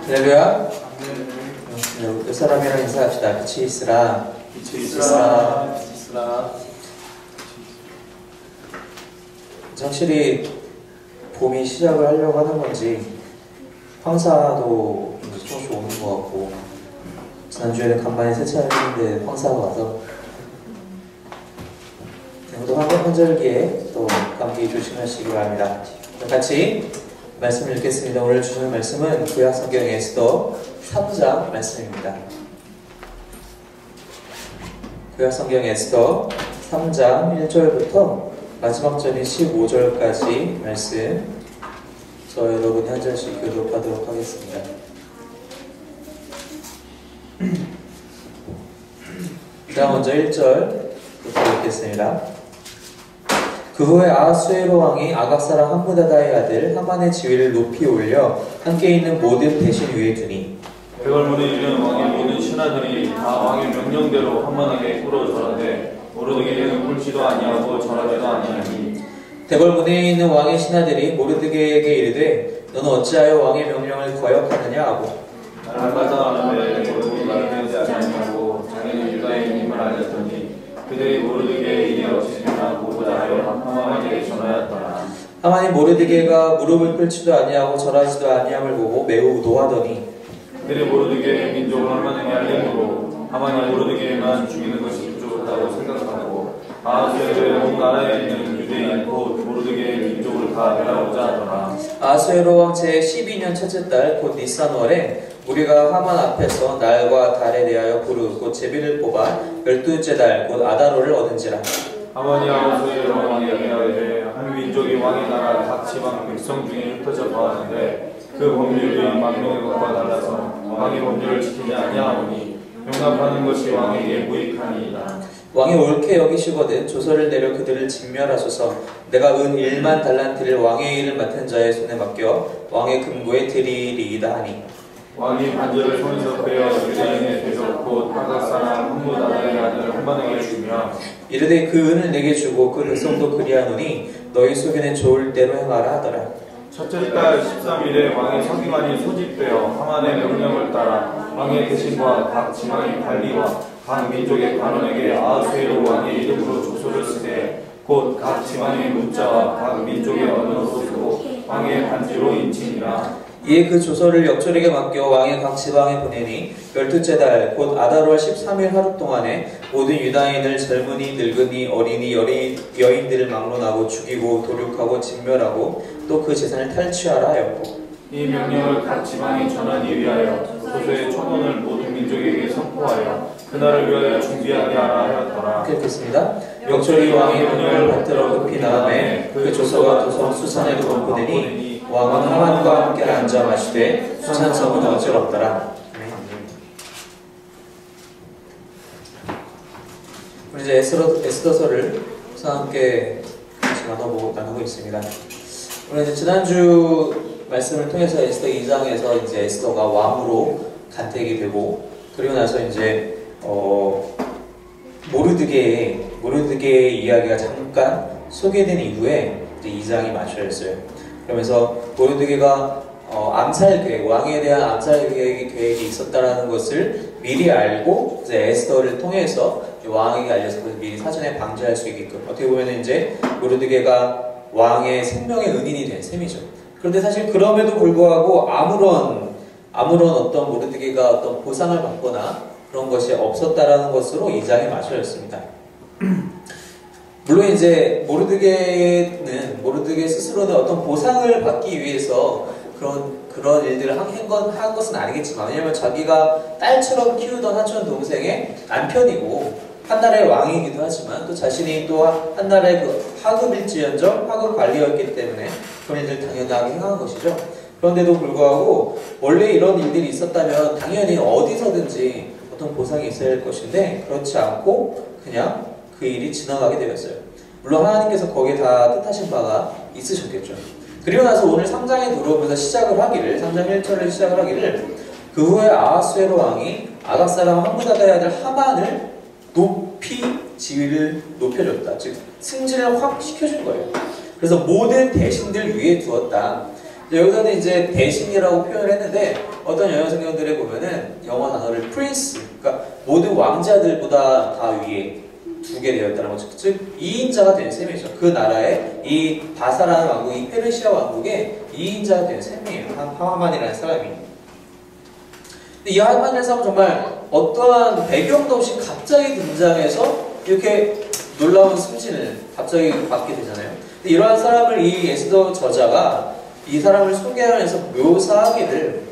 할렐루야. 옆 사람이랑 인사합시다. 빛이 있으라. 빛이 있으라. 확실히 봄이 시작을 하려고 하는 건지 황사도 이제 조금씩 오는 것 같고, 지난주에는 간만에 세차를 했는데 황사가 와서 또 환절기에 또 감기 조심하시기 바랍니다. 같이 말씀을 읽겠습니다. 오늘 주시는 말씀은 구약성경 에스더 3장 말씀입니다. 구약성경 에스더 3장 1절부터 마지막 절인 15절까지 말씀, 저 여러분이 한 절씩 교독하도록 하겠습니다. 자, 먼저 1절부터 읽겠습니다. 그 후에 아하수에로 왕이 아각 사람 함므다다의 아들 하만의 지위를 높이 올려 함께 있는 모든 대신 위에 두니, 백월문에 있는 왕의 모든 신하들이 다 왕의 명령대로 하만에게 꿇어 절하되 모르드게는 꿇지도 아니하고 절하지도 아니하니, 대궐문에 있는 왕의 신하들이 모르드게에게 이르되 너는 어찌하여 왕의 명령을 거역하느냐 하고, 날마다 하는데 모르드게 나를 되지 아니하고 자기는 유다인임을 알렸더니 그들이 모르드게의 일이 없으나 보고자 하여 하만에게 전하였더라. 하만이 모르드게가 무릎을 꿇지도 아니하고 절하지도 아니함을 보고 매우 노하더니, 그들이 모르드게의 민족을 하만에게 알림으로 하만이 모르드게만 죽이는 것이 부족하다고 생각하고 아하수에로의 온 나라에 있는 유대인 곧 모르드게의 민족을 다 멸하고자 하더라. 아하수에로 왕 제12년 첫째 달 곧 니산월에 우리가 하만 앞에서 날과 달에 대하여 부르 곧 제비를 뽑아 12째 달 곧 아다로를 얻은지라. 하만이 아하수에로 왕에게 이르되 한 민족이 왕의 나라 각 지방 백성 중에 흩어져 거하는데 그 법률이 망령의 것과 달라서 왕의 법률을 지키지 아니하오니 용납하는 것이 왕에게 무익하니이다. 왕이 옳게 여기시거든 조서를 내려 그들을 진멸하소서. 내가 은 1만 달란트를 왕의 일을 맡은 자의 손에 맡겨 왕의 금고에 드리리이다 하니, 왕이 반지를 손에서 그려 유대인의 대적 곧 아각 사람 함므다다의 아들 하만에게 주며 이르되 그 은을 내게 주고 그 백성도 그리하노니 너희 속에는 좋을 대로 행하라 하더라. 첫째 달 13일에 왕의 서기관이 소집되어 하만의 명령을 따라 왕의 대신과 각 지방의 관리와 각 민족의 관원에게 아하수에로 왕의 이름으로 조서를 쓰되 곧 각 지방의 문자와 각 민족의 언어로 쓰고 왕의 반지로 인치니라. 이에 그 조서를 역졸에게 맡겨 왕의 각 지방에 보내니 12째 달 곧 아다롤 13일 하루 동안에 모든 유다인을 젊은이 늙은이 어린이 여인들을 막론하고 죽이고 도륙하고 진멸하고 또 그 재산을 탈취하라 하였고, 이 명령을 각 지방에 전하기 위하여 조서의 초본을 모든 민족에게 선포하여 그날을 위하여 준비하게 하라 하였더라. 그렇겠습니다. 역졸이 왕의 명령을 받들어 급히 나음에 그 조서가 도성 수산에로 공포되니 왕은 하만과 함께 앉아 마시되 수산성은 어지럽더라. 우리 이제 에스더서를 함께 같이 나누고 있습니다. 우리 이제 지난주 말씀을 통해서 에스더 2장에서 이제 에스더가 왕으로 간택이 되고, 그리고 나서 이제 모르드게의 이야기가 잠깐 소개된 이후에 이제 2장이 마쳐졌어요. 그러면서 모르드게가 암살 계획, 왕에 대한 암살 계획이 있었다라는 것을 미리 알고 이제 에스더를 통해서 왕에게 알려서 그것을 미리 사전에 방지할 수 있게끔, 어떻게 보면 이제 모르드게가 왕의 생명의 은인이 된 셈이죠. 그런데 사실 그럼에도 불구하고 아무런 어떤 모르드게가 어떤 보상을 받거나 그런 것이 없었다라는 것으로 2장에 마쳐졌습니다. 물론 이제 모르드게 스스로는 어떤 보상을 받기 위해서 그런 일들을 한 것은 아니겠지만, 왜냐하면 자기가 딸처럼 키우던 사촌 동생의 남편이고 한 나라의 왕이기도 하지만 또 자신이 또 한 나라의 그 하급일지언정 하급 관리였기 때문에 그런 일들 당연하게 행한 것이죠. 그런데도 불구하고 원래 이런 일들이 있었다면 당연히 어디서든지 어떤 보상이 있어야 할 것인데 그렇지 않고 그냥 그 일이 지나가게 되었어요. 물론 하나님께서 거기에 다 뜻하신 바가 있으셨겠죠. 그리고 나서 오늘 3장에 들어오면서 3장 1절을 시작을 하기를, 그 후에 아하수에로 왕이 아각 사람 함므다다의 아들 하만을 높이 지위를 높여줬다. 즉 승진을 확 시켜준 거예요. 그래서 모든 대신들 위에 두었다. 여기서는 이제 대신이라고 표현을 했는데 어떤 영어 성경들에 보면은 영어 단어를 프린스, 그러니까 모든 왕자들보다 다 위에 두게 되었다는 거죠. 즉 2인자가 된 셈이죠. 그 나라의 이 바사라는 왕국, 이 페르시아 왕국의 2인자가 된 셈이에요. 하만이라는 사람이. 근데 이 하만이라는 사람은 정말 어떠한 배경도 없이 갑자기 등장해서 이렇게 놀라운 승진을 갑자기 받게 되잖아요. 근데 이러한 사람을 이 에스더 저자가 이 사람을 소개하면서 묘사하기를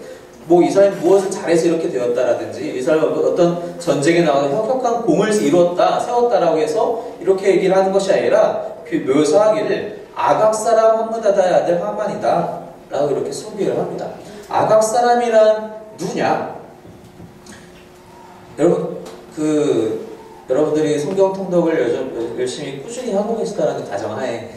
뭐 이 사람이 무엇을 잘해서 이렇게 되었다라든지 이 사람이 어떤 전쟁에 나가서 혁혁한 공을 이루었다, 세웠다라고 해서 이렇게 얘기를 하는 것이 아니라 그 묘사하기를 아각 사람 함므다다의 아들 하만이다 라고 이렇게 소개를 합니다. 아각 사람이란 누구냐? 여러분 여러분들이 성경 통독을 열심히 꾸준히 하고 계시다는 가정하에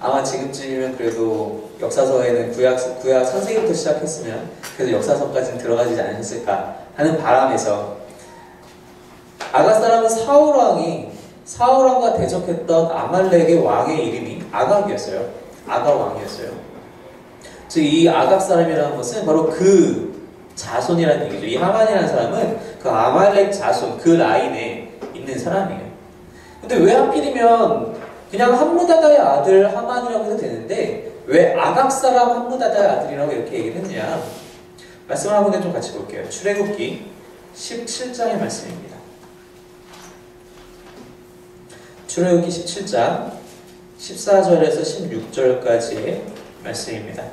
아마 지금쯤이면 그래도 역사서에는 구약 선생님부터 시작했으면 그래도 역사서까지는 들어가지 않으셨을까 하는 바람에서 아각 사람은 사울왕과 대적했던 아말렉의 왕의 이름이 아각이었어요. 아각 왕이었어요. 즉 이 아각 사람이라는 것은 바로 그 자손이라는 얘기죠. 이 하만이라는 사람은 그 아말렉 자손, 그 라인에 있는 사람이에요. 근데 왜 하필이면 그냥 함므다다의 아들 하만이라고 해도 되는데 왜 아각 사람 함므다다의 아들이라고 이렇게 얘기를 했냐? 말씀을 한 군데 좀 같이 볼게요. 출애굽기 17장의 말씀입니다. 출애굽기 17장 14절에서 16절까지의 말씀입니다.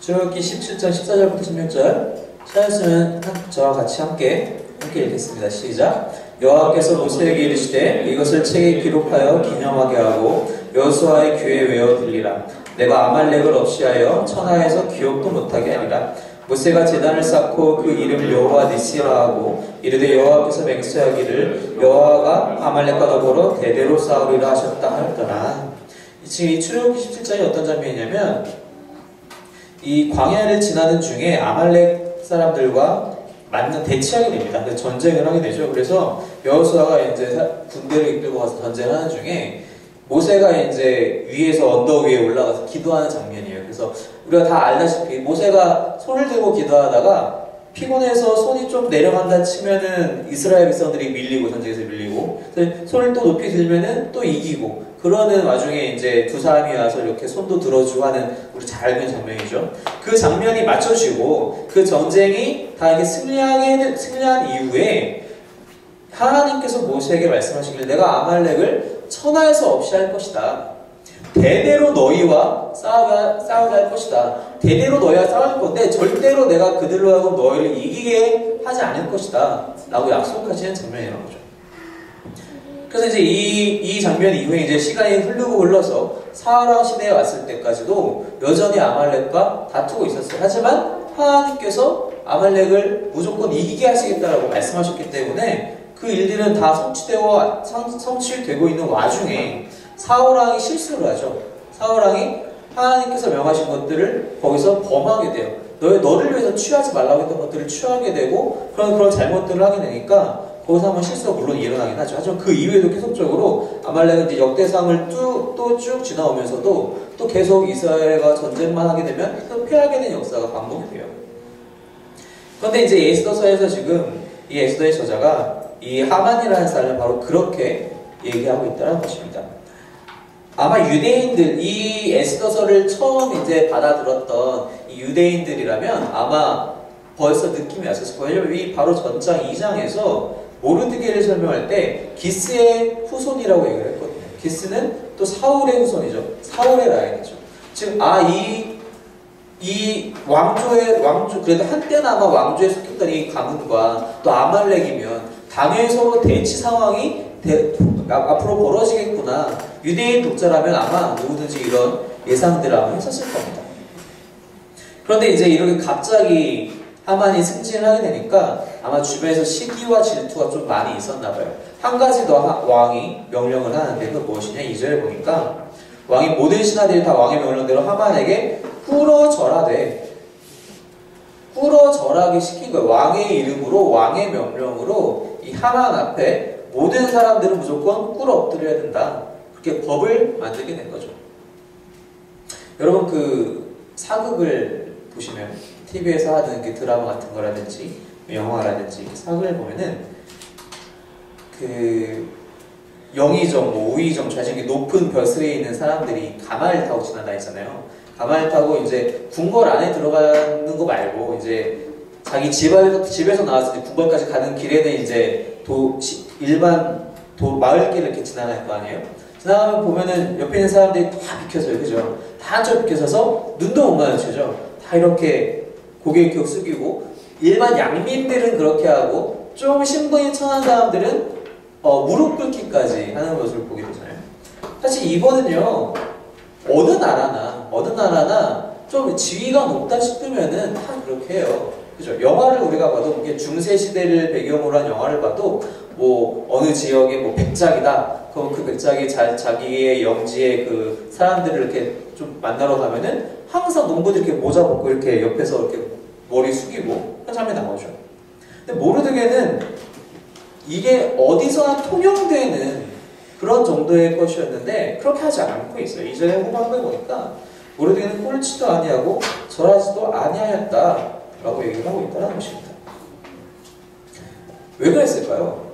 출애굽기 17장 14절부터 16절 찾았으면 저와 같이 함께 읽겠습니다. 시작. 여호와께서 모세에게 이르시되 이것을 책에 기록하여 기념하게 하고 여호수아의 귀에 외워 들리라. 내가 아말렉을 없이하여 천하에서 기억도 못하게 하리라. 모세가 제단을 쌓고 그 이름을 여호와 니시라 하고 이르되 여호와께서 맹세하기를 여호와가 아말렉과 더불어 대대로 싸우리라 하셨다 하였더라. 지금 이 출애굽기 17장이 어떤 장면이냐면 이 광야를 지나는 중에 아말렉 사람들과 대치하게 됩니다. 전쟁을 하게 되죠. 그래서 여호수아가 이제 군대를 이끌고 가서 전쟁하는 중에 모세가 이제 위에서 언덕 위에 올라가서 기도하는 장면이에요. 그래서 우리가 다 알다시피 모세가 손을 들고 기도하다가 피곤해서 손이 좀 내려간다 치면은 이스라엘 백성들이 밀리고 전쟁에서 밀리고 손을 또 높이 들면은 또 이기고 그러는 와중에 이제 두 사람이 와서 이렇게 손도 들어주고 하는 우리 잘 알고 있는 장면이죠. 그 장면이 맞춰지고 그 전쟁이 다 이렇게 승리한 이후에 하나님께서 모세에게 말씀하시길 내가 아말렉을 천하에서 없이 할 것이다. 대대로 너희와 싸우게 할 것이다. 대대로 너희와 싸울 건데 절대로 내가 그들로 하고 너희를 이기게 하지 않을 것이다. 라고 약속하시는 장면이라는 거죠. 그래서 이제 이 장면 이후에 이제 시간이 흘러서 사울왕 시대에 왔을 때까지도 여전히 아말렉과 다투고 있었어요. 하지만 하나님께서 아말렉을 무조건 이기게 하시겠다라고 말씀하셨기 때문에 그 일들은 다 성취되고 있는 와중에 사울왕이 실수를 하죠. 사울왕이 하나님께서 명하신 것들을 거기서 범하게 돼요. 너를 위해서 취하지 말라고 했던 것들을 취하게 되고 그런 잘못들을 하게 되니까 거기서 한번 실수가 물론 일어나긴 하죠. 하지만 그 이후에도 계속적으로 아말렉은 이제 역대상을 또 쭉 지나오면서도 또 계속 이스라엘과 전쟁만 하게 되면 또 패하게 된 역사가 반복이 돼요. 그런데 이제 에스더서에서 지금 이 에스더의 저자가 이 하만이라는 사람을 바로 그렇게 얘기하고 있다는 것입니다. 아마 유대인들, 이 에스더서를 처음 이제 받아들었던 이 유대인들이라면 아마 벌써 느낌이 왔었을 거예요. 왜냐면 이 바로 전장 2장에서 모르드게를 설명할 때 기스의 후손이라고 얘기를 했거든요. 기스는 또 사울의 후손이죠. 사울의 라인이죠. 즉, 이 왕조, 그래도 한때는 아마 왕조에 속했던 이 가문과 또 아말렉이면 당연히 서로 대치 상황이 앞으로 벌어지겠구나. 유대인 독자라면 아마 누구든지 이런 예상들을 아마 했었을 겁니다. 그런데 이제 이렇게 갑자기 하만이 승진을 하게 되니까 아마 주변에서 시기와 질투가 좀 많이 있었나 봐요. 한 가지 더 왕이 명령을 하는데 그 무엇이냐? 2절에 보니까 왕이 모든 신하들이 다 왕의 명령대로 하만에게 후러절하게 시킨 거예요. 왕의 이름으로 왕의 명령으로 이 하만 앞에 모든 사람들은 무조건 꿇어 엎드려야 된다. 그렇게 법을 만들게 된 거죠. 여러분 그 사극을 보시면 TV에서 하는 그 드라마 같은 거라든지 영화라든지 사극을 보면은 그 영의정, 뭐 우의정, 좌정이 높은 벼슬에 있는 사람들이 가마를 타고 지나다니잖아요. 가마를 타고 이제 궁궐 안에 들어가는 거 말고 이제 자기 집에서 나와서 이제 궁궐까지 가는 길에는 이제 일반 마을길을 이렇게 지나갈 거 아니에요? 지나가면 보면은 옆에 있는 사람들이 다 비켜서요, 그죠? 다 한쪽 비켜서서 눈도 못 마주치죠. 다 이렇게 고개 이렇게 숙이고 일반 양민들은 그렇게 하고 좀 신분이 천한 사람들은 무릎 꿇기까지 하는 것을 보게 되잖아요. 사실 이거는요 어느 나라나 좀 지위가 높다 싶으면은 다 그렇게 해요. 그죠? 영화를 우리가 봐도 이게 중세 시대를 배경으로 한 영화를 봐도 뭐 어느 지역에 뭐 백작이다. 그럼 그 백작이 자기의 영지의 그 사람들을 이렇게 좀 만나러 가면은 항상 농부들 이렇게 모자 벗고 이렇게 옆에서 이렇게 머리 숙이고 그런 장면이 나오죠. 근데 모르드게는 이게 어디서나 통용되는 그런 정도의 것이었는데 그렇게 하지 않고 있어요. 이전에 후반부에 보니까 모르드게는 꼴치도 아니하고 절하지도 아니하였다라고 얘기를 하고 있다는 것입니다. 왜 그랬을까요?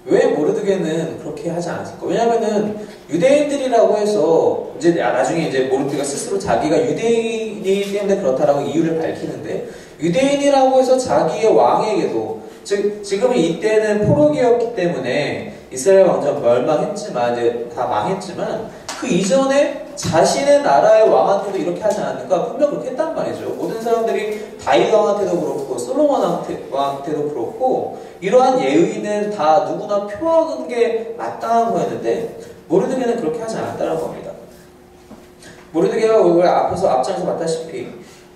왜 모르드게는 그렇게 하지 않았을까? 왜냐면은 유대인들이라고 해서 이제 나중에 이제 모르드게가 스스로 자기가 유대인이기 때문에 그렇다라고 이유를 밝히는데 유대인이라고 해서 자기의 왕에게도 즉 지금 이때는 포로기였기 때문에 이스라엘 왕조가 멸망했지만 이제 다 망했지만 그 이전에 자신의 나라의 왕한테도 이렇게 하지 않았는가 분명 그렇게 했단 말이죠. 모든 사람들이 다윗 왕한테도 그렇고 솔로몬 왕한테도 그렇고 이러한 예의는 다 누구나 표하는 게 마땅한 거였는데 모르드게는 그렇게 하지 않았다는 겁니다. 모르드게가 우리가 앞장에서 봤다시피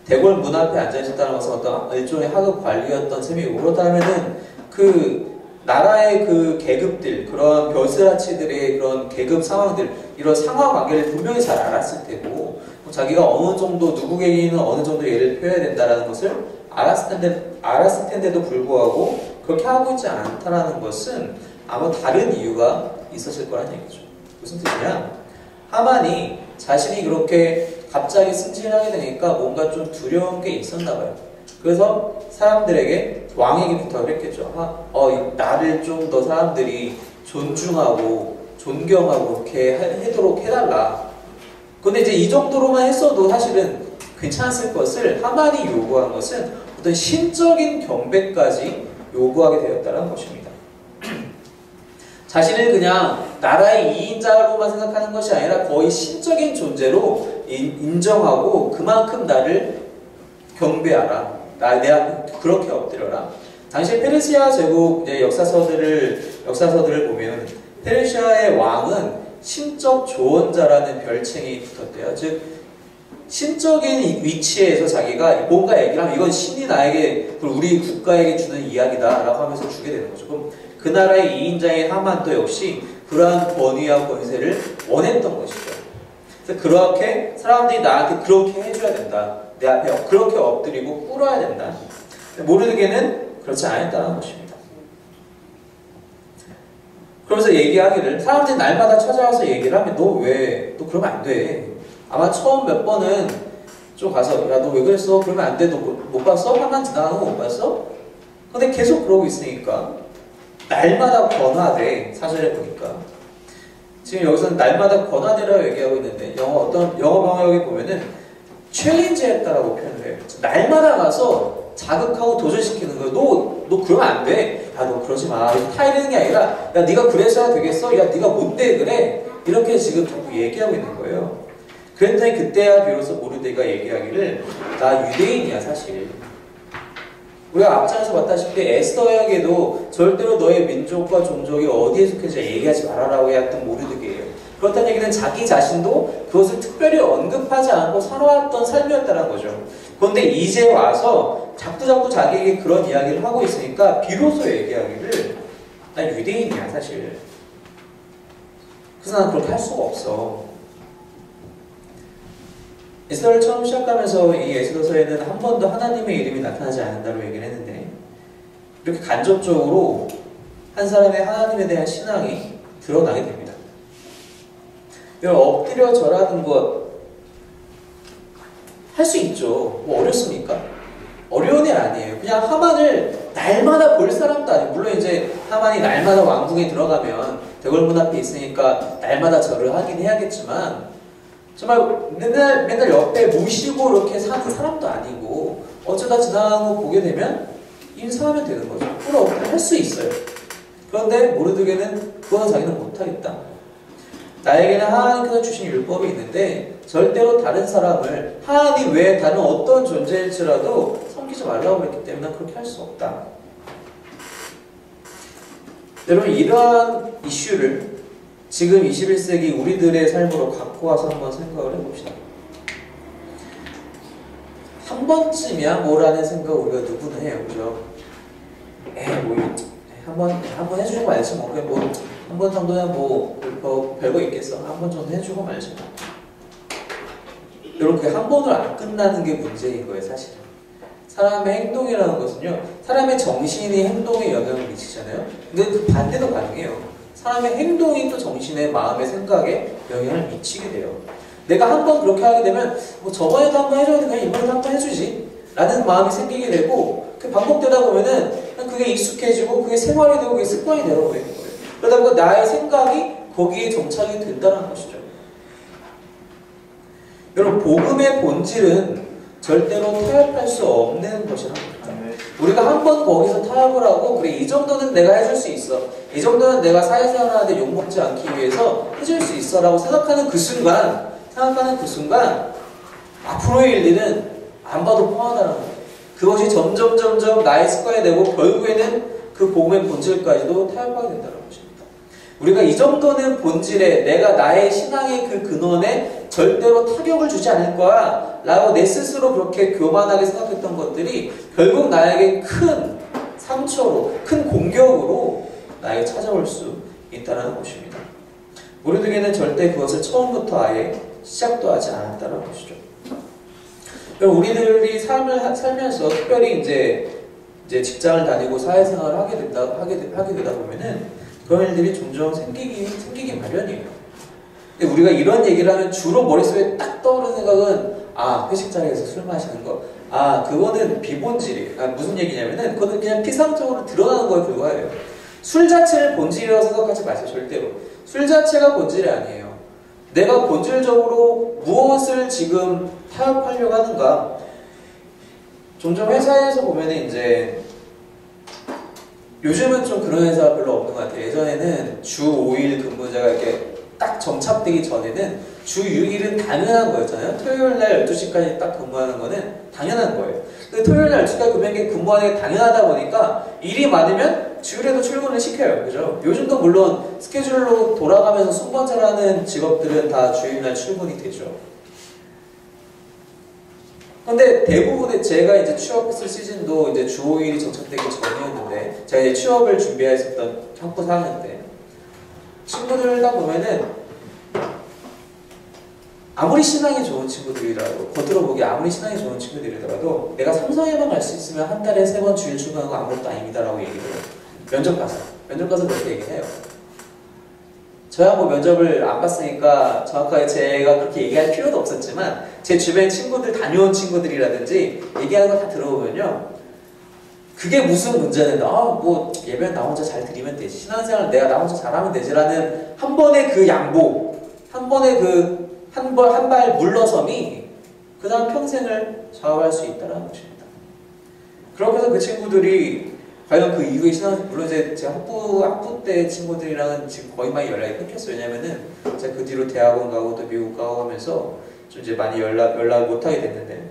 대궐 문 앞에 앉아 있었다는 것은 어떤 일종의 하급 관리였던 셈이고 그렇다면은 그 나라의 그 계급들, 그런 벼슬아치들의 그런 계급 상황들, 이런 상하 관계를 분명히 잘 알았을 테고, 자기가 어느 정도, 누구에게는 어느 정도 예를 표해야 된다는 것을 알았을 텐데도 불구하고, 그렇게 하고 있지 않다는 것은 아마 다른 이유가 있었을 거란 얘기죠. 무슨 뜻이냐? 하만이 자신이 그렇게 갑자기 승진하게 되니까 뭔가 좀 두려운 게 있었나 봐요. 그래서 사람들에게 왕에게 부탁을 했겠죠. 나를 좀 더 사람들이 존중하고 존경하고 이렇게 하도록 해달라. 근데 이제 이 정도로만 했어도 사실은 괜찮았을 것을 하만이 요구한 것은 어떤 신적인 경배까지 요구하게 되었다는 것입니다. 자신을 그냥 나라의 2인자로만 생각하는 것이 아니라 거의 신적인 존재로 인정하고 그만큼 나를 경배하라. 내가 그렇게 엎드려라. 당시 페르시아 제국 역사서들을 보면 페르시아의 왕은 신적 조언자라는 별칭이 붙었대요. 즉 신적인 위치에서 자기가 뭔가 얘기를 하면 이건 신이 나에게 우리 국가에게 주는 이야기다라고 하면서 주게 되는 거죠. 그럼 그 나라의 2인자인 하만도 역시 그러한 권위와 권세를 원했던 것이죠. 그래서 그렇게 사람들이 나한테 그렇게 해줘야 된다. 내 앞에 그렇게 엎드리고 꿇어야 된다. 모르드게는 그렇지 않았다는 것입니다. 그러면서 얘기하기를 사람들이 날마다 찾아와서 얘기를 하면 너 그러면 안 돼. 아마 처음 몇 번은 좀 가서 야 너 왜 그랬어? 그러면 안 돼. 너 못 봤어? 한만 지나가는 거 못 봤어? 근데 계속 그러고 있으니까 날마다 권하되 사전에 보니까 지금 여기서는 날마다 권하되라고 얘기하고 있는데 영어 방역에 보면은 챌린지했다라고 표현을 해요. 날마다 가서 자극하고 도전시키는 거예요. 너 그러면 안 돼. 야 너 그러지 마. 타이르는 게 아니라 야 네가 그래서야 되겠어. 야 네가 뭔데 그래. 이렇게 지금 자꾸 얘기하고 있는 거예요. 그랬더니 그때야 비로소 모르드게가 얘기하기를 나 유대인이야 사실. 우리가 앞장에서 봤다시피 에스더에게도 절대로 너의 민족과 종족이 어디에 속해서 얘기하지 말아라고 했던 모르드게예요. 그렇다는 얘기는 자기 자신도 그것을 특별히 언급하지 않고 살아왔던 삶이었다는 거죠. 그런데 이제 와서 자꾸 자기에게 그런 이야기를 하고 있으니까 비로소 얘기하기를 난 유대인이야 사실. 그래서 난 그렇게 할 수가 없어. 에스더를 처음 시작하면서 이 에스더서에는 한 번도 하나님의 이름이 나타나지 않는다고 얘기를 했는데 이렇게 간접적으로 한 사람의 하나님에 대한 신앙이 드러나게 됩니다. 여러분, 엎드려 절하는 것 할 수 있죠. 뭐 어렵습니까? 어려운 일 아니에요. 그냥 하만을 날마다 볼 사람도 아니에요. 물론 이제 하만이 날마다 왕궁에 들어가면 대궐문 앞에 있으니까 날마다 절을 하긴 해야겠지만, 정말 맨날 옆에 모시고 이렇게 사는 사람도 아니고, 어쩌다 지나가는 거 보게 되면 인사하면 되는 거죠. 그걸 할 수 있어요. 그런데 모르드게는 그거는 자기는 못하겠다. 나에게는 하나님께서 주신 율법이 있는데 절대로 다른 사람을 하나님 외에 다른 어떤 존재일지라도 섬기지 말라고 했기 때문에 그렇게 할 수 없다. 여러분, 이러한 이슈를 지금 21세기 우리들의 삶으로 갖고 와서 한번 생각을 해봅시다. 한 번쯤이야 뭐라는 생각 우리가 누구는 해요. 그죠? 한번 해주고 말지 뭐. 한 번 정도는 별거 있겠어. 한 번 정도 해주고 말지 뭐. 여러분, 그 한 번으로 안 끝나는 게 문제인 거예요, 사실은. 사람의 행동이라는 것은요, 사람의 정신이 행동에 영향을 미치잖아요. 근데 그 반대도 가능해요. 사람의 행동이 또 정신의 마음의 생각에 영향을 미치게 돼요. 내가 한 번 그렇게 하게 되면 뭐 저번에도 한 번 해줘야 돼, 그냥 이번에도 한 번 해주지 라는 마음이 생기게 되고, 그 반복되다 보면은 그게 익숙해지고 그게 생활이 되고 그게 습관이 되어버리는 거예요. 그러다 보니까 나의 생각이 거기에 정착이 된다는 것이죠. 여러분, 복음의 본질은 절대로 타협할 수 없는 것이랍니다. 우리가 한 번 거기서 타협을 하고, 그래, 이 정도는 내가 해줄 수 있어, 이 정도는 내가 사회생활 하는데 욕먹지 않기 위해서 해줄 수 있어 라고 생각하는 그 순간 앞으로의 일들은 안 봐도 뻔하다는 거예요. 그것이 점점 나의 습관이 되고 결국에는 그 복음의 본질까지도 타협하게 된다는 것입니다. 우리가 이 정도는 본질에, 내가 나의 신앙의 그 근원에 절대로 타격을 주지 않을 거야 라고 내 스스로 그렇게 교만하게 생각했던 것들이 결국 나에게 큰 상처로, 큰 공격으로 나에게 찾아올 수 있다는 것입니다. 우리들에게는 절대 그것을 처음부터 아예 시작도 하지 않았다는 것이죠. 우리들이 살면서 특별히 이제 직장을 다니고 사회생활을 하게 되다 보면은 그런 일들이 종종 생기기 마련이에요. 근데 우리가 이런 얘기를 하면 주로 머릿속에 딱 떠오르는 생각은, 회식 자리에서 술 마시는 거, 그거는 비본질이에요. 무슨 얘기냐면은 그거는 그냥 피상적으로 드러나는 거에 불과해요. 술 자체를 본질이라고 생각하지 마세요. 절대로. 술 자체가 본질이 아니에요. 내가 본질적으로 무엇을 지금 타협하려고 하는가. 종종 회사에서 보면은 이제 요즘은 좀 그런 회사가 별로 없는 것 같아요. 예전에는 주 5일 근무제가 이렇게 딱 정착되기 전에는 주 6일은 당연한 거였잖아요. 토요일날 12시까지 딱 근무하는 거는 당연한 거예요. 근데 토요일날 12시까지 근무하는 게 당연하다 보니까 일이 많으면 주일에도 출근을 시켜요. 그죠? 요즘도 물론 스케줄로 돌아가면서 승무원차라는 직업들은 다 주일날 출근이 되죠. 근데 대부분의 제가 이제 취업했을 시즌도 이제 주 5일이 정착되기 전이었는데, 제가 이제 취업을 준비했었던 학부 4학년 때 친구들 딱 보면은 아무리 신앙이 좋은 친구들이라도, 겉으로 보기 아무리 신앙이 좋은 친구들이더라도 내가 삼성에만 갈 수 있으면 한 달에 3번 주일 출근하는 거 아무것도 아닙니다라고 얘기를 해요. 면접 가서 그렇게 얘기해요. 저야 뭐 면접을 안 봤으니까 정확하게 제가 그렇게 얘기할 필요도 없었지만, 제 주변 친구들, 다녀온 친구들이라든지 얘기하는 거 다 들어보면요, 그게 무슨 문제는 뭐 예배는 나 혼자 잘 드리면 되지, 신앙생활 내가 나 혼자 잘하면 되지라는 한 번의 그 양보, 한 번의 그 한 발 물러섬이 그 다음 평생을 좌우할 수 있다는 것입니다. 그렇게 해서 그 친구들이 과연 그 이후에 물론 이제 제가 학부 때 친구들이랑은 지금 거의 많이 연락이 끊겼어요. 왜냐면은 제가 그 뒤로 대학원 가고 또 미국 가고 하면서 좀 이제 많이 연락을 못하게 됐는데,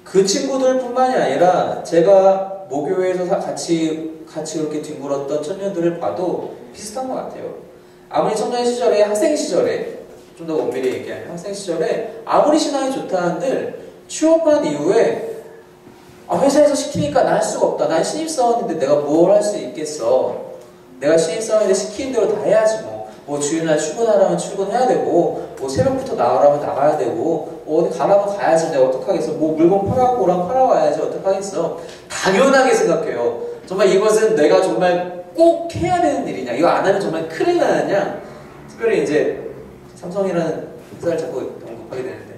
그 친구들뿐만이 아니라 제가 모교회에서 같이 이렇게 뒹굴었던 청년들을 봐도 비슷한 것 같아요. 아무리 청년 시절에, 학생 시절에, 좀 더 엄밀히 얘기하면 학생 시절에 아무리 신앙이 좋다 한들 취업한 이후에 회사에서 시키니까 난 할 수가 없다. 난 신입사원인데 내가 뭘 할 수 있겠어. 내가 신입사원인데 시키는 대로 다 해야지 뭐 주일날 출근하라면 출근해야 되고, 뭐 새벽부터 나가라면 나가야 되고, 어디 가라면 가야지. 내가 어떡하겠어. 뭐 물건 팔아갖고 오라면 팔아와야지. 어떡하겠어. 당연하게 생각해요. 정말 이것은 내가 정말 꼭 해야 되는 일이냐, 이거 안 하면 정말 큰일 나느냐. 특별히 이제 삼성이라는 회사를 자꾸 언급하게 되는데,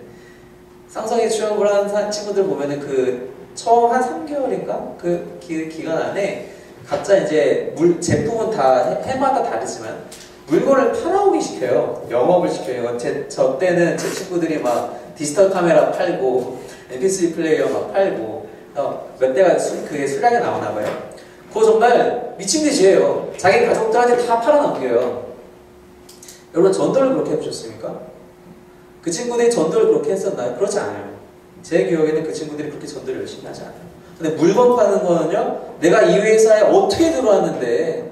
삼성에 취업을 한 친구들 보면은 그 처음 한 3개월인가 그 기간 안에 각자 이제 제품은 다 해마다 다르지만 물건을 팔아오기 시켜요. 영업을 시켜요. 저 때는 제 친구들이 막 디지털 카메라 팔고 MP3 플레이어 막 팔고 몇 대가 그게 수량이 나오나 봐요. 그거 정말 미친 듯이 해요. 자기 가족들한테 다 팔아넘겨요. 여러분 전도를 그렇게 해보셨습니까? 그 친구들이 전도를 그렇게 했었나요? 그렇지 않아요. 제 기억에는 그 친구들이 그렇게 전도를 열심히 하지 않아요. 근데 물건 파는 거는요, 내가 이 회사에 어떻게 들어왔는데,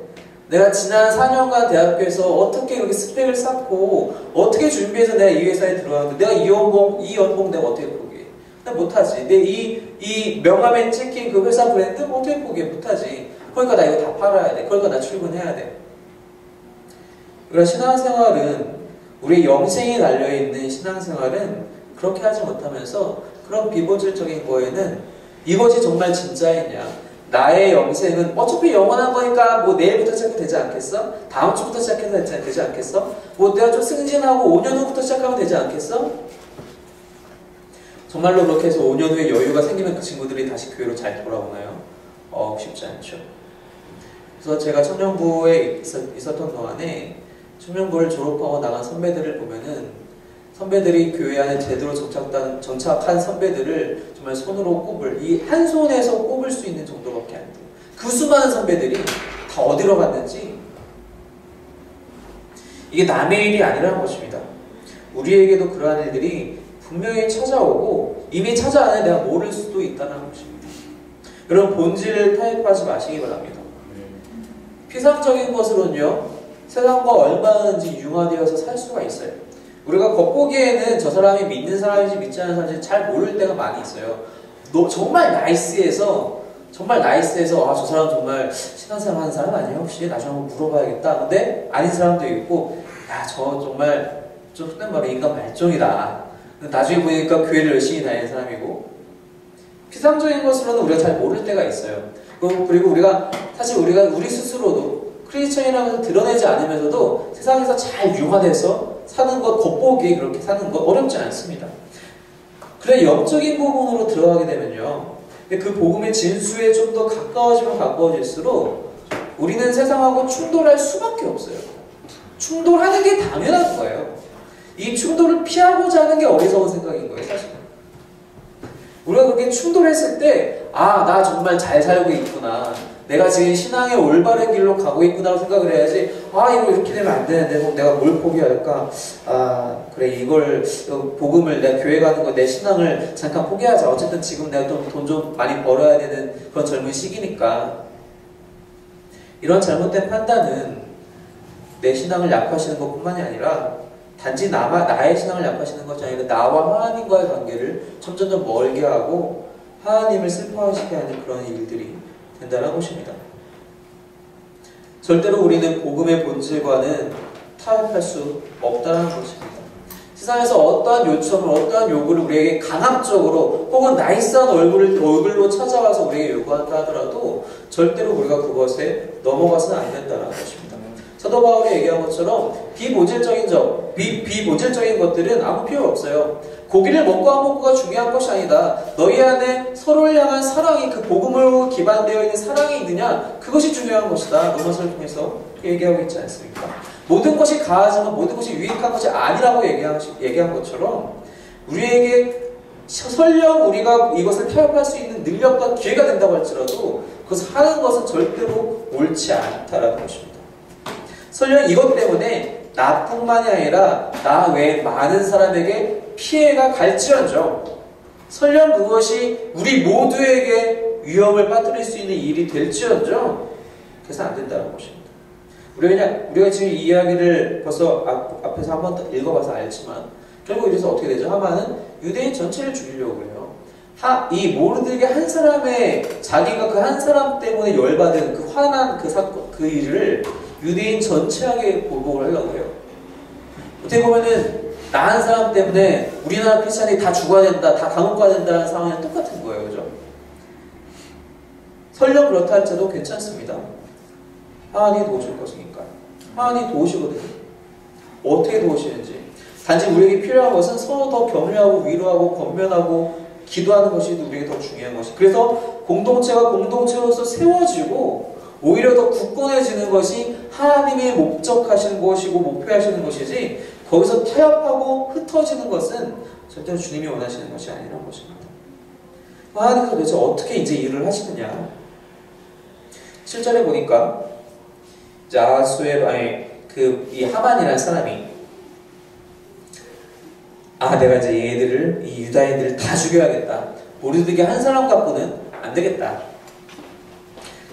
내가 지난 4년간 대학교에서 어떻게 이렇게 스펙을 쌓고, 어떻게 준비해서 내가 이 회사에 들어왔는데, 내가 이 연봉 내가 어떻게 포기해? 나 못하지. 내 이 명함에 찍힌 그 회사 브랜드 어떻게 포기해? 못하지. 그러니까 나 이거 다 팔아야 돼. 그러니까 나 출근해야 돼. 그러나 신앙생활은, 우리 영생이 달려있는 신앙생활은 그렇게 하지 못하면서 그런 비본질적인 거에는 이것이 정말 진짜이냐, 나의 영생은 어차피 영원한 거니까 뭐 내일부터 시작해도 되지 않겠어? 다음 주부터 시작해도 되지 않겠어? 뭐 내가 좀 승진하고 5년 후부터 시작하면 되지 않겠어? 정말로 그렇게 해서 5년 후에 여유가 생기면 그 친구들이 다시 교회로 잘 돌아오나요? 쉽지 않죠. 그래서 제가 청년부에 있었던 동안에 청년부를 졸업하고 나간 선배들을 보면은, 선배들이 교회 안에 제대로 정착한 선배들을 정말 손으로 꼽을, 이 한 손에서 꼽을 수 있는 정도밖에 안 돼요. 그 수많은 선배들이 다 어디로 갔는지, 이게 남의 일이 아니라는 것입니다. 우리에게도 그러한 일들이 분명히 찾아오고 이미 찾아왔는데 내가 모를 수도 있다는 것입니다. 여러분 본질을 타협하지 마시기 바랍니다. 피상적인 것으로는요, 세상과 얼마든지 융화되어서 살 수가 있어요. 우리가 겉보기에는 저 사람이 믿는 사람인지 믿지 않는 사람인지 잘 모를 때가 많이 있어요. 정말 나이스해서 저 사람 정말 신앙생활 하는 사람 아니에요? 혹시 나중에 한번 물어봐야겠다. 근데 아닌 사람도 있고, 저 정말 좀 흔한 말로 인간 말종이다. 나중에 보니까 교회를 열심히 다니는 사람이고, 피상적인 것으로는 우리가 잘 모를 때가 있어요. 그리고 사실 우리 스스로도 크리스천이라면서 드러내지 않으면서도 세상에서 잘 융화돼서 사는 것, 겉보기에 그렇게 사는 것 어렵지 않습니다. 그래 영적인 부분으로 들어가게 되면요, 그 복음의 진수에 좀 더 가까워지면 가까워질수록 우리는 세상하고 충돌할 수밖에 없어요. 충돌하는 게 당연한 거예요. 이 충돌을 피하고자 하는 게 어리석은 생각인 거예요, 사실은. 우리가 그렇게 충돌했을 때, 나 정말 잘 살고 있구나, 내가 지금 신앙의 올바른 길로 가고 있구나 생각을 해야지, 이거 이렇게 되면 안 되는데, 그럼 내가 뭘 포기할까? 그래, 이걸, 복음을, 내가 교회 가는 거, 내 신앙을 잠깐 포기하자. 어쨌든 지금 내가 돈 좀 많이 벌어야 되는 그런 젊은 시기니까. 이런 잘못된 판단은 내 신앙을 약화시키는 것 뿐만이 아니라, 단지 나의 신앙을 약화시키는 것이 아니라 나와 하나님과의 관계를 점점 멀게 하고 하나님을 슬퍼하시게 하는 그런 일들이 된다는 것입니다. 절대로 우리는 복음의 본질과는 타협할 수 없다는 것입니다. 세상에서 어떠한 요청을, 어떠한 요구를 우리에게 강압적으로 혹은 나이스한 얼굴로 찾아와서 우리에게 요구한다 하더라도 절대로 우리가 그것에 넘어가서는 안 된다는 것입니다. 사도 바울이 얘기한 것처럼 비본질적인 것들은 아무 필요 없어요. 고기를 먹고 안 먹고가 중요한 것이 아니다. 너희 안에 서로를 향한 사랑이, 그 복음으로 기반되어 있는 사랑이 있느냐, 그것이 중요한 것이다. 로마서를 통해서 얘기하고 있지 않습니까? 모든 것이 가하지만 모든 것이 유익한 것이 아니라고 얘기한 것처럼 우리에게 설령 우리가 이것을 타협할 수 있는 능력과 기회가 된다고 할지라도 그것을 하는 것은 절대로 옳지 않다라는 것입니다. 설령 이것 때문에 나뿐만이 아니라 나 외에 많은 사람에게 피해가 갈지언정, 설령 그것이 우리 모두에게 위험을 빠뜨릴 수 있는 일이 될지언정, 그래서 안 된다는 것입니다. 우리가 지금 이 이야기를 벌써 앞에서 한 번 읽어봐서 알지만 결국 이래서 어떻게 되죠? 하만은 유대인 전체를 죽이려고 해요. 이 모르드게 한 사람의, 자기가 그 한 사람 때문에 열받은 그 화난 그 사건, 그 일을 유대인 전체에게 보복을 하려고 해요. 어떻게 보면은 나 한 사람 때문에 우리나라 크리스찬이 다 죽어야 된다, 다 감옥 가야 된다는 상황이랑 똑같은 거예요. 그죠? 설령 그렇다 할지라도 괜찮습니다. 하나님이 도우실 것이니까. 하나님이 도우시거든요. 어떻게 도우시는지. 단지 우리에게 필요한 것은 서로 더 격려하고 위로하고 권면하고 기도하는 것이 우리에게 더 중요한 것이. 그래서 공동체가 공동체로서 세워지고 오히려 더 굳건해지는 것이 하나님의 목적하시는 것이고 목표하시는 것이지, 거기서 타협하고 흩어지는 것은 절대로 주님이 원하시는 것이 아니라는 것입니다. 하나님께서 도대체 어떻게 이제 일을 하시느냐. 7절에 보니까 이 하만이라는 사람이, 내가 이제 얘들을, 이 유다인들을 다 죽여야겠다. 모르드게 한 사람 갖고는 안 되겠다.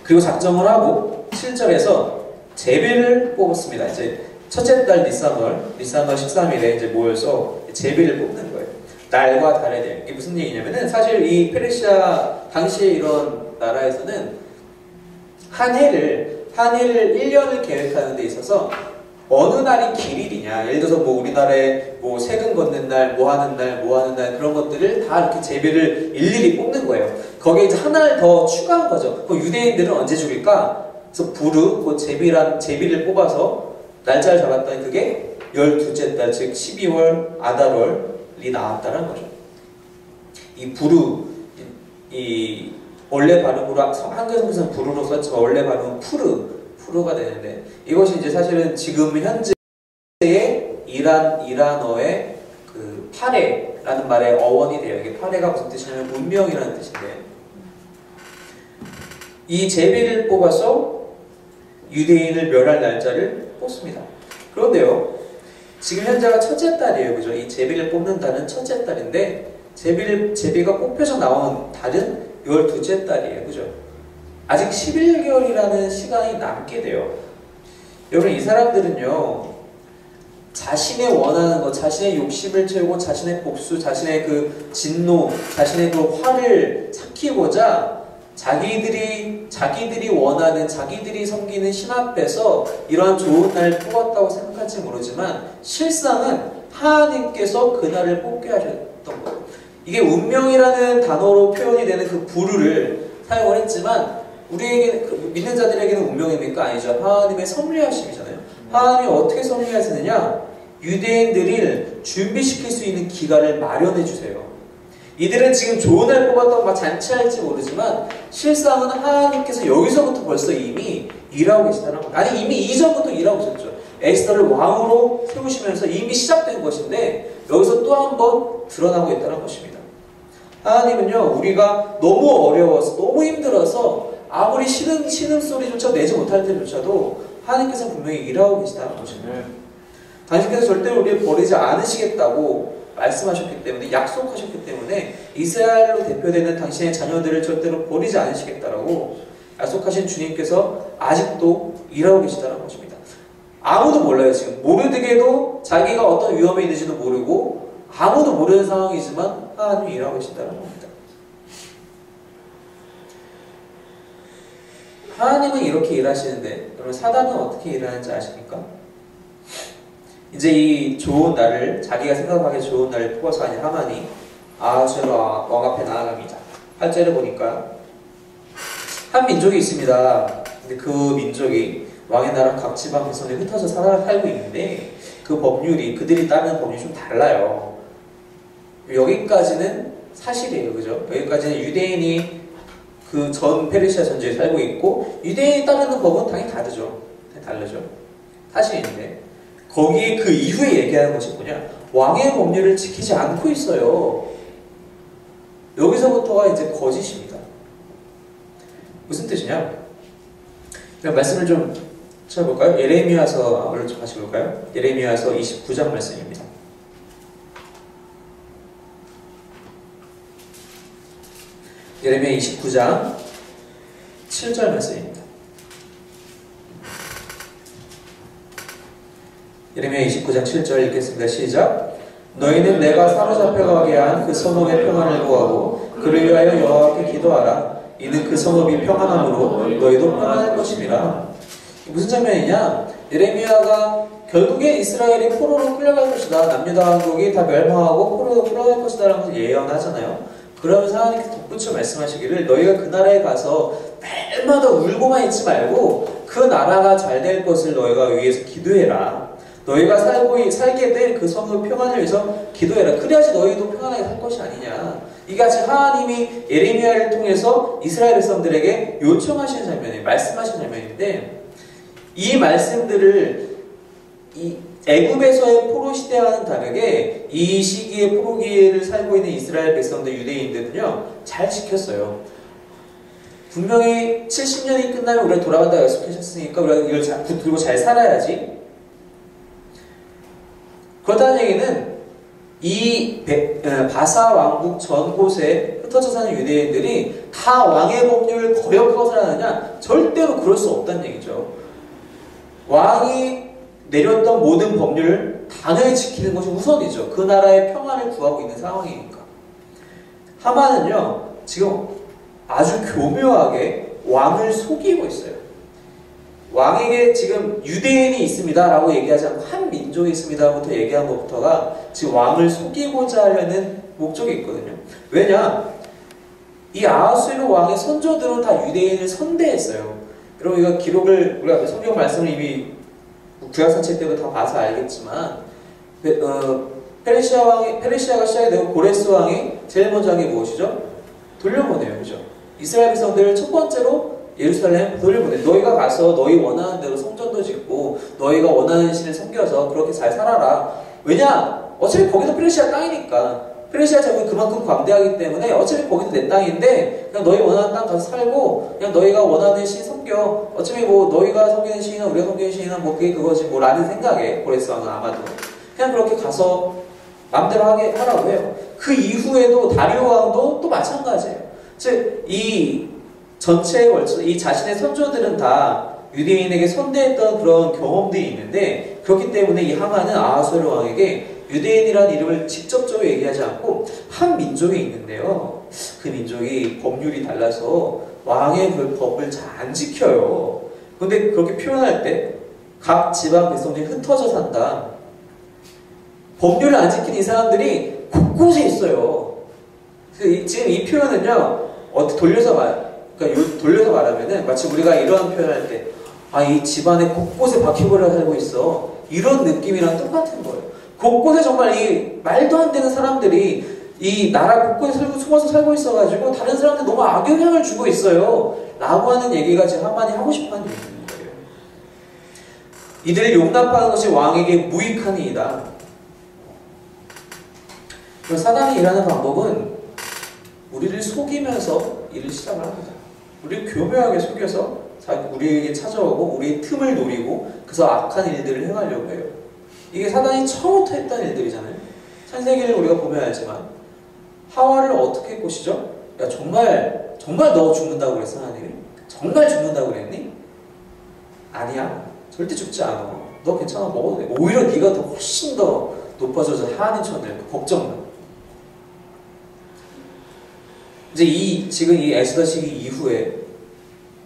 그리고 작정을 하고 7절에서 제비를 뽑았습니다. 이제 첫째 달 니산월 13일에 이제 모여서 제비를 뽑는 거예요. 날과 달에 대해. 이게 무슨 얘기냐면은, 사실 이 페르시아 당시에 이런 나라에서는 한 해를 1년을 계획하는 데 있어서 어느 날이 길일이냐, 예를 들어서 뭐 우리나라에 뭐 세금 걷는 날, 뭐 하는 날 그런 것들을 다 이렇게 제비를 일일이 뽑는 거예요. 거기에 이제 하나를 더 추가한 거죠. 그 유대인들은 언제 죽일까? 그래서 그 제비를 뽑아서 날짜를 잡았더니 그게 12째 달, 즉 12월 아달월이 나왔다는 거죠. 이 원래 발음으로 한글 성서는 부르로 썼지만 원래 발음은 푸르가 되는데, 이것이 이제 사실은 지금 현재의 이란어의 그 파레라는 말의 어원이 돼요. 이게 파레가 무슨 뜻이냐면 문명이라는 뜻인데, 이 제비를 뽑아서 유대인을 멸할 날짜를 뽑습니다. 그런데요, 지금 현재가 첫째 달이에요. 그죠? 이 제비를 뽑는 달은 첫째 달인데, 제비가 뽑혀서 나온 달은 12째 달이에요. 그죠? 아직 11개월이라는 시간이 남게 돼요. 여러분, 이 사람들은요, 자신의 원하는 것, 자신의 욕심을 채우고 자신의 복수, 자신의 그 진노, 자신의 그 화를 삭히고자 자기들이 원하는, 자기들이 섬기는 신 앞에서 이러한 좋은 날을 뽑았다고 생각할지 모르지만, 실상은 하나님께서 그날을 뽑게 하셨던 거예요. 이게 운명이라는 단어로 표현이 되는 그 부르를 사용을 했지만, 우리에게, 믿는 자들에게는 운명입니까? 아니죠. 하나님의 섭리하심이잖아요. 하나님이 어떻게 섭리하시느냐? 유대인들을 준비시킬 수 있는 기간을 마련해 주세요. 이들은 지금 좋은 날 뽑았다고 막 잔치할지 모르지만, 실상은 하나님께서 여기서부터 벌써 이미 일하고 계시다는 거예요. 아니, 이미 이전부터 일하고 계셨죠. 에스더를 왕으로 세우시면서 이미 시작된 것인데, 여기서 또 한 번 드러나고 있다는 것입니다. 하나님은요, 우리가 너무 어려워서, 너무 힘들어서 아무리 신음소리조차 내지 못할 때조차도 하나님께서 분명히 일하고 계시다는 것입니다. 당신께서 절대로 우리를 버리지 않으시겠다고 말씀하셨기 때문에, 약속하셨기 때문에 이스라엘로 대표되는 당신의 자녀들을 절대로 버리지 않으시겠다라고 약속하신 주님께서 아직도 일하고 계시다는 것입니다. 아무도 몰라요. 지금 모르드게도 자기가 어떤 위험에 있는지도 모르고 아무도 모르는 상황이지만 하나님이 일하고 계신다는 겁니다. 하나님은 이렇게 일하시는데, 여러분, 사단은 어떻게 일하는지 아십니까? 이제 이 좋은 날을, 자기가 생각하기에 좋은 날을 뽑아서 아닌 하만이 아하수에로 왕 앞에 나아갑니다. 8절에 보니까 한 민족이 있습니다. 근데 그 민족이 왕의 나라 각 지방 백성에 흩어져 살고 있는데, 그 법률이, 그들이 따르는 법률이 좀 달라요. 여기까지는 사실이에요. 그죠? 여기까지는 유대인이 그 전 페르시아 전쟁에 살고 있고, 유대인이 따르는 법은 당연히 다르죠. 다르죠. 사실인데, 거기에 그 이후에 얘기하는 것이 뭐냐? 왕의 법률을 지키지 않고 있어요. 여기서부터가 이제 거짓입니다. 무슨 뜻이냐? 그냥 말씀을 좀 찾아볼까요? 예레미야서, 얼른 좀 같이 볼까요? 예레미야서 29장 말씀입니다. 예레미야 29장 7절 말씀입니다. 예레미야 29장 7절 읽겠습니다. 시작. 너희는 내가 사로잡혀가게 한 그 성읍의 평안을 구하고 그를 위하여 여호와께 기도하라. 이는 그 성읍이 평안함으로 너희도 평안할 것임이라. 무슨 장면이냐? 예레미야가 결국에 이스라엘이 포로로 끌려갈 것이다. 남유다 왕국이 다 멸망하고 포로로 끌려갈 것이다 라는 것을 예언하잖아요. 그러면서 하나님께서 덧붙여 말씀하시기를 너희가 그 나라에 가서 매일마다 울고만 있지 말고 그 나라가 잘 될 것을 너희가 위해서 기도해라. 너희가 살게 될 그 성읍 평안을 위해서 기도해라. 그래야지 너희도 평안하게 살 것이 아니냐. 이게 아직 하나님이 예레미야를 통해서 이스라엘 백성들에게 요청하시는 장면이에요. 말씀하시는 장면인데 이 말씀들을 이 애굽에서의 포로 시대와는 다르게 이 시기의 포로기를 살고 있는 이스라엘 백성들 유대인들은요 잘 지켰어요. 분명히 70년이 끝나면 우리가 돌아간다고 약속하셨으니까 우리가 이걸 붙들고 잘 살아야지. 그렇다는 얘기는 이 바사 왕국 전 곳에 흩어져 사는 유대인들이 다 왕의 법률을 거역하고 살아가느냐? 절대로 그럴 수 없다는 얘기죠. 왕이 내렸던 모든 법률을 단호히 지키는 것이 우선이죠. 그 나라의 평안을 구하고 있는 상황이니까. 하만은요 지금 아주 교묘하게 왕을 속이고 있어요. 왕에게 지금 유대인이 있습니다 라고 얘기하지 않고 한 민족이 있습니다부터 얘기한 것부터가 지금 왕을 속이고자 하려는 목적이 있거든요. 왜냐? 이 아하수에로 왕의 선조들은 다 유대인을 선대했어요. 여러분 이거 기록을 우리가 성경 말씀을 이미 구약산책 때도 다 봐서 알겠지만 페르시아가 시작이 되고 고레스 왕이 제일 먼저 한 게 무엇이죠? 돌려보내요. 그죠? 이스라엘 백성들을 첫 번째로 예루살렘 돌려보내. 너희가 가서 너희 원하는 대로 성전도 짓고 너희가 원하는 신을 섬겨서 그렇게 잘 살아라. 왜냐? 어차피 거기도 페르시아 땅이니까. 페르시아 제국이 그만큼 광대하기 때문에 어차피 거기도 내 땅인데 그냥 너희 원하는 땅 가서 살고 그냥 너희가 원하는 신 섬겨. 어차피 뭐 너희가 섬기는 신이나 우리가 섬기는 신이나 뭐 그게 그거지 뭐 라는 생각에 고레스 왕은 아마도 그냥 그렇게 가서 마음대로 하라고 해요. 그 이후에도 다리오 왕도 또 마찬가지예요. 즉 이 전체에 걸쳐 이 자신의 선조들은 다 유대인에게 선대했던 그런 경험들이 있는데 그렇기 때문에 이 하만은 아하수에로 왕에게 유대인이라는 이름을 직접적으로 얘기하지 않고 한 민족이 있는데요. 그 민족이 법률이 달라서 왕의 그 법을 잘 안 지켜요. 근데 그렇게 표현할 때 각 지방 백성들이 흩어져 산다. 법률을 안 지키는 이 사람들이 곳곳에 있어요. 지금 이 표현은요. 돌려서 말하면은 마치 우리가 이러한 표현할 때 이 집안에 곳곳에 바퀴벌레가 살고 있어. 이런 느낌이랑 똑같은 거예요. 곳곳에 정말 이 말도 안 되는 사람들이 이 나라 곳곳에 숨어서 살고 있어가지고 다른 사람들 너무 악영향을 주고 있어요. 라고 하는 얘기가 지금 하만이 하고 싶어하는 얘기인 거예요. 이들을 용납하는 것이 왕에게 무익하니이다. 사단이 일하는 방법은 우리를 속이면서 일을 시작을 합니다. 우리를 교묘하게 속여서 우리에게 찾아오고 우리의 틈을 노리고 그래서 악한 일들을 행하려고 해요. 이게 사단이 처음부터 했던 일들이잖아요. 창세기를 우리가 보면 알지만 하와를 어떻게 꼬시죠? 야 정말 너 죽는다고 그랬어 하나님이? 정말 죽는다고 그랬니? 아니야. 절대 죽지 않아. 너 괜찮아. 먹어도 돼. 오히려 네가 더 훨씬 더 높아져서 하나님 천을 걱정 마. 이제 지금 이 에스더 시기 이후에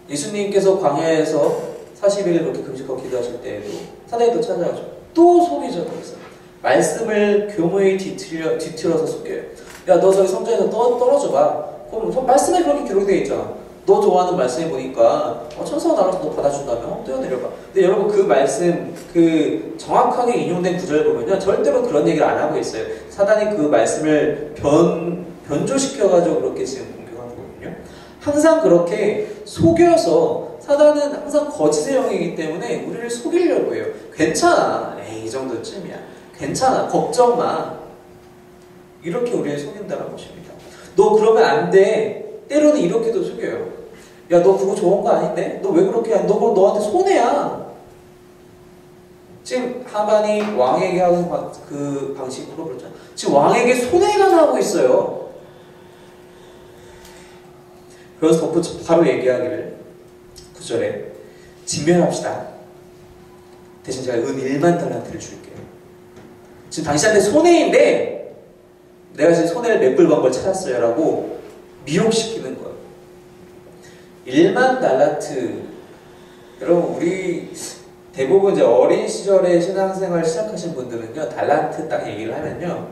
예수님께서 광야에서 40일 그렇게 금식하고 기도하실 때에도 사단이 또 찾아가죠. 또 속이죠. 거기서 말씀을 교묘히 뒤틀어서 속여요. 야 너 저기 성전에서 떨어져 봐. 그럼 말씀에 그렇게 기록되어 있잖아. 너 좋아하는 말씀에 보니까 천사가 나를 너 받아준다며 뛰어내려봐. 근데 여러분 그 말씀 그 정확하게 인용된 구절을 보면요 절대로 그런 얘기를 안 하고 있어요. 사단이 그 말씀을 변조시켜가지고 그렇게 지금 공격하는 거거든요. 항상 그렇게 속여서 사단은 항상 거짓의 영이기 때문에 우리를 속이려고 해요. 괜찮아. 에이 이 정도쯤이야. 괜찮아. 걱정 마. 이렇게 우리를 속인다는 것입니다. 너 그러면 안 돼. 때로는 이렇게도 속여요. 야 너 그거 좋은 거 아닌데? 너 왜 그렇게 해? 너 그거 너한테 손해야. 지금 하만이 왕에게 하는 그 방식으로 그렇잖아. 지금 왕에게 손해가 나고 있어요. 그래서 덧붙여 바로 얘기하기를 9절에 진멸합시다. 대신 제가 은 1만 달란트를 줄게요. 지금 당신한테 손해인데 내가 지금 손해를 메꿀 방법을 찾았어요 라고 미혹시키는 거예요. 1만 달란트. 여러분 우리 대부분 이제 어린 시절에 신앙생활 시작하신 분들은요 달란트 딱 얘기를 하면요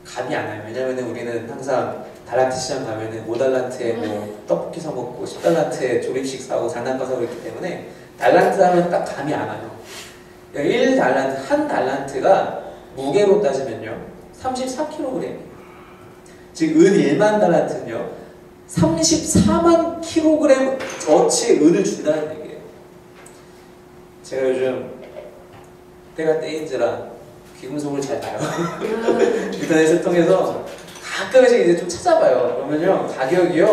감이 안 와요. 왜냐면 우리는 항상 달란트 시장 가면은 5달란트에 뭐 떡볶이 사 먹고 10달란트에 조립식 사고 장난감 사고 있기 때문에 달란트 하면 딱 감이 안 와요. 1달란트, 한 달란트가 무게로 따지면요 34kg이에요. 즉 은 1만 달란트는요 34만 kg 어치의 은을 준다는 얘기예요. 제가 요즘 때가 때인지라 귀금속을 잘 봐요. 인터넷을 통해서 가끔씩 이제 좀 찾아봐요. 그러면요 가격이요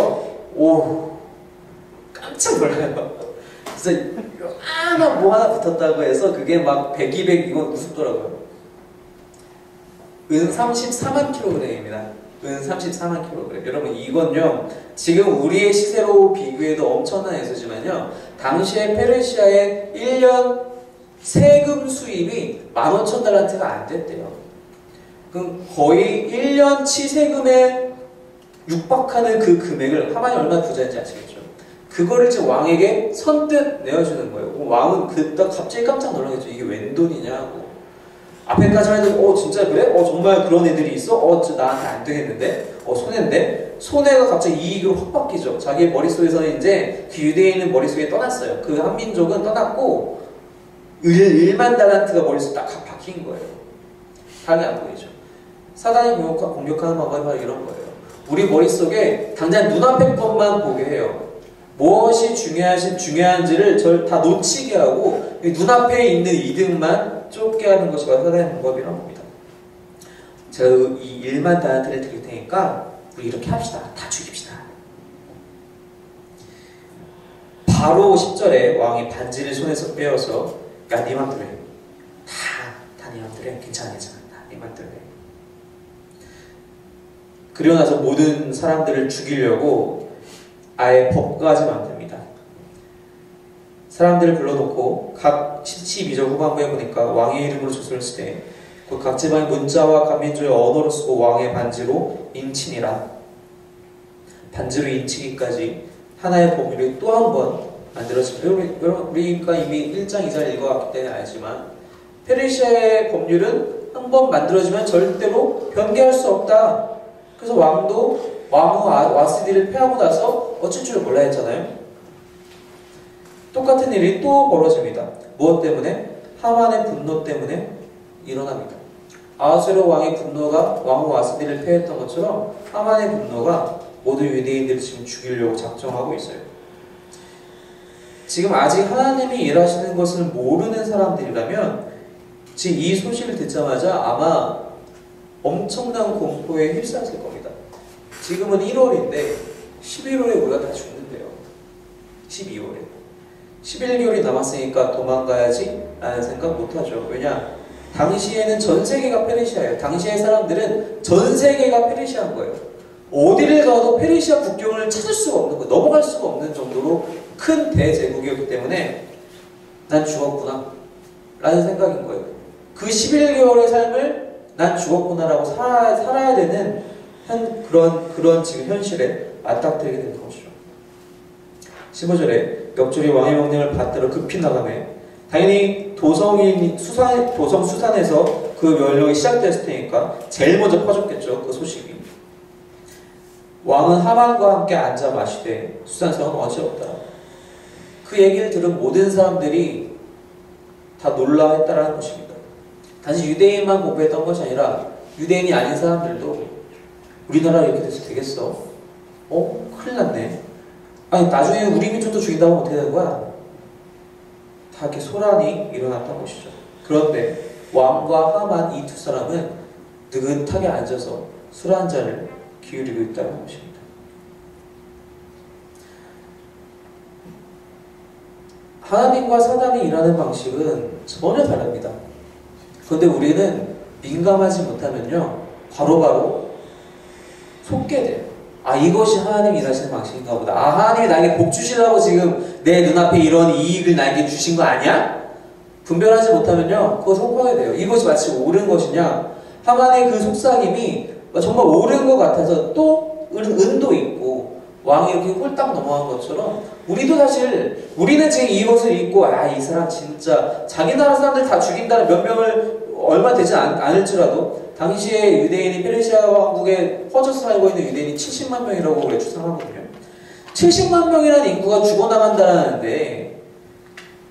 오 깜짝 놀라요. 진짜 요만한 뭐 하나 붙었다고 해서 그게 막 100, 200 이건 우습더라고요. 은 34만 kg입니다. 은 34만 kg. 여러분 이건요 지금 우리의 시세로 비교해도 엄청난 액수지만요 당시에 페르시아의 1년 세금 수입이 15,000달란트가 안 됐대요. 그럼 거의 1년치 세금에 육박하는 그 금액을 하만이 얼마나 부자인지 아시겠죠? 그거를 이제 왕에게 선뜻 내어주는 거예요. 왕은 그때 갑자기 깜짝 놀라겠죠. 이게 웬 돈이냐고. 앞에까지만 해도 진짜 그래? 정말 그런 애들이 있어? 나한테 안 되겠는데? 손해인데? 손해가 갑자기 이익으로 확 바뀌죠. 자기 머릿속에서는 이제 그 유대인은 머릿속에 떠났어요. 그 한민족은 떠났고 1만 달란트가 머릿속에 딱 박힌 거예요. 당이 안 보이죠. 사단이 공격하는 방법이 바로 이런 거예요. 우리 머릿속에 당장 눈앞의 것만 보게 해요. 무엇이 중요한지를 다 놓치게 하고 눈앞에 있는 이득만 쫓게 하는 것이 바로 사단의 방법이라는 겁니다. 제가 이 1만 달란트를 드릴 테니까 우리 이렇게 합시다. 다 죽입시다. 바로 10절에 왕이 반지를 손에서 빼어서 야 네 맘대로 해. 다 네 맘대로 해. 괜찮아. 네 맘대로 해. 그리고 나서 모든 사람들을 죽이려고 아예 법까지 만듭니다. 사람들을 불러놓고 각 12절 후반부에 보니까 왕의 이름으로 조서를 쓰되 그 각 지방의 문자와 각민족의 언어로 쓰고 왕의 반지로 인치니라. 반지로 인치기까지 하나의 법률이 또 한 번 만들어집니다. 우리가 이미 1장 2장 읽어왔기 때문에 알지만 페르시아의 법률은 한 번 만들어지면 절대로 변개할 수 없다. 그래서 왕후 와스디를 패하고 나서 어쩔 줄 몰라 했잖아요. 똑같은 일이 또 벌어집니다. 무엇 때문에? 하만의 분노 때문에 일어납니다. 아하수에로 왕의 분노가 왕후 와스디를 패했던 것처럼 하만의 분노가 모든 유대인들을 지금 죽이려고 작정하고 있어요. 지금 아직 하나님이 일하시는 것을 모르는 사람들이라면 지금 이 소식을 듣자마자 아마 엄청난 공포에 휩싸였을 겁니다. 지금은 1월인데 11월에 우리가 다 죽는데요. 12월에. 11개월이 남았으니까 도망가야지 라는 생각 못하죠. 왜냐? 당시에는 전 세계가 페르시아예요. 당시의 사람들은 전 세계가 페르시아인 거예요. 어디를 가도 페르시아 국경을 찾을 수가 없는 거예요. 넘어갈 수가 없는 정도로 큰 대제국이었기 때문에 난 죽었구나 라는 생각인 거예요. 그 11개월의 삶을 난 죽었구나라고 살아야 되는 그런 지금 현실에 맞닥뜨리게 된 것이죠. 15절에 역졸이 왕의 명령을 받들어 급히 나가매 당연히 도성 수산에서 그 명령이 시작됐을 테니까 제일 먼저 퍼졌겠죠. 그 소식이. 왕은 하만과 함께 앉아 마시되 수산성은 어지럽다. 그 얘기를 들은 모든 사람들이 다 놀라했다라는 것입니다. 단지 유대인만 공부했던 것이 아니라 유대인이 아닌 사람들도 우리나라 이렇게 돼서 되겠어? 큰일 났네. 아니 나중에 우리 민족도 죽인다고 어떻게 되는 거야? 다 이렇게 소란이 일어났던 것이죠. 그런데 왕과 하만 이 두 사람은 느긋하게 앉아서 술 한 잔을 기울이고 있다는 것입니다. 하나님과 사단이 일하는 방식은 전혀 다릅니다. 그런데 우리는 민감하지 못하면요 바로바로 속게 돼요. 이것이 하나님이 일하시는 방식인가 보다. 하나님이 나에게 복 주시라고 지금 내 눈앞에 이런 이익을 나에게 주신 거 아니야? 분별하지 못하면요 그거 속하게 돼요. 이것이 마치 옳은 것이냐? 하만의 그 속삭임이 정말 옳은 것 같아서 또 은도 있고 왕이 이렇게 홀딱 넘어간 것처럼 우리는 지금 이것을 읽고 이 사람 진짜 자기 나라 사람들 다 죽인다는 몇 명을 얼마 되지 않을지라도 당시에 유대인이 페르시아 왕국에 퍼져서 살고 있는 유대인이 70만 명이라고 우리가 추산하거든요. 70만 명이라는 인구가 죽어나간다는데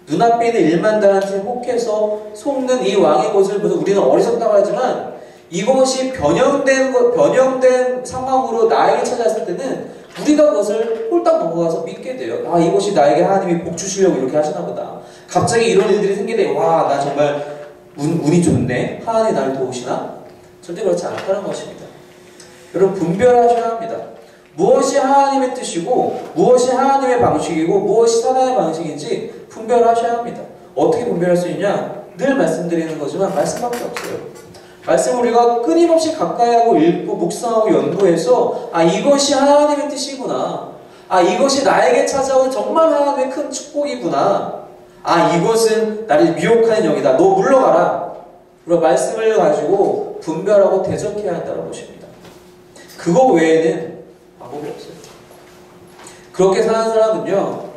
눈앞에 있는 1만 달한테 혹해서 속는 이 왕의 것을 보면서 우리는 어리석다고 하지만 이것이 변형된 상황으로 나에게 찾아왔을 때는 우리가 그것을 홀딱 넘어가서 믿게 돼요. 아, 이것이 나에게 하나님이 복 주시려고 이렇게 하시나 보다. 갑자기 이런 일들이 생기네. 와, 나 정말 운이 좋네. 하나님이 나를 도우시나? 절대 그렇지 않다는 것입니다. 여러분, 분별하셔야 합니다. 무엇이 하나님의 뜻이고 무엇이 하나님의 방식이고 무엇이 사단의 방식인지 분별하셔야 합니다. 어떻게 분별할 수 있냐? 늘 말씀드리는 거지만 말씀밖에 없어요. 말씀을 우리가 끊임없이 가까이 하고 읽고 묵상하고 연구해서 아, 이것이 하나님의 뜻이구나. 아, 이것이 나에게 찾아온 정말 하나님의 큰 축복이구나. 아, 이것은 나를 미혹하는 영이다. 너 물러가라. 그런 말씀을 가지고 분별하고 대적해야 한다는 것입니다. 그거 외에는 방법이 없어요. 그렇게 사는 사람은요,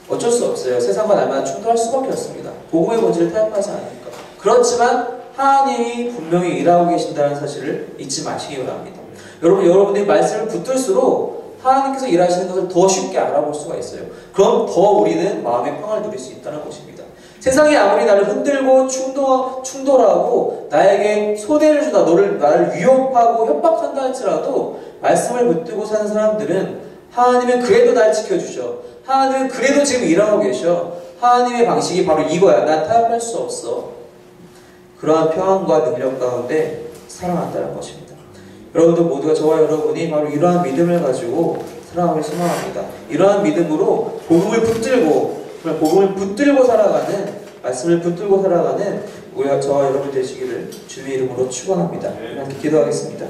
어쩔 수 없어요. 세상과 날마다 충돌할 수밖에 없습니다. 복음의 본질을 타협하지 않으니까. 그렇지만 하나님이 분명히 일하고 계신다는 사실을 잊지 마시기 바랍니다. 여러분들이 말씀을 붙들수록 하나님께서 일하시는 것을 더 쉽게 알아볼 수가 있어요. 그럼 더 우리는 마음의 평안을 누릴 수 있다는 것입니다. 세상이 아무리 나를 흔들고 충돌하고 나에게 손해를 주다 나를 위협하고 협박한다 할지라도 말씀을 붙들고 사는 사람들은 하나님은 그래도 날 지켜주셔. 하나님은 그래도 지금 일하고 계셔. 하나님의 방식이 바로 이거야. 난 타협할 수 없어. 그러한 평안과 능력 가운데 살아간다는 것입니다. 여러분들 모두가 저와 여러분이 바로 이러한 믿음을 가지고 살아가길 소망합니다. 이러한 믿음으로 복음을 붙들고 살아가는, 말씀을 붙들고 살아가는 저와 여러분 되시기를 주님의 이름으로 축원합니다. 함께 기도하겠습니다.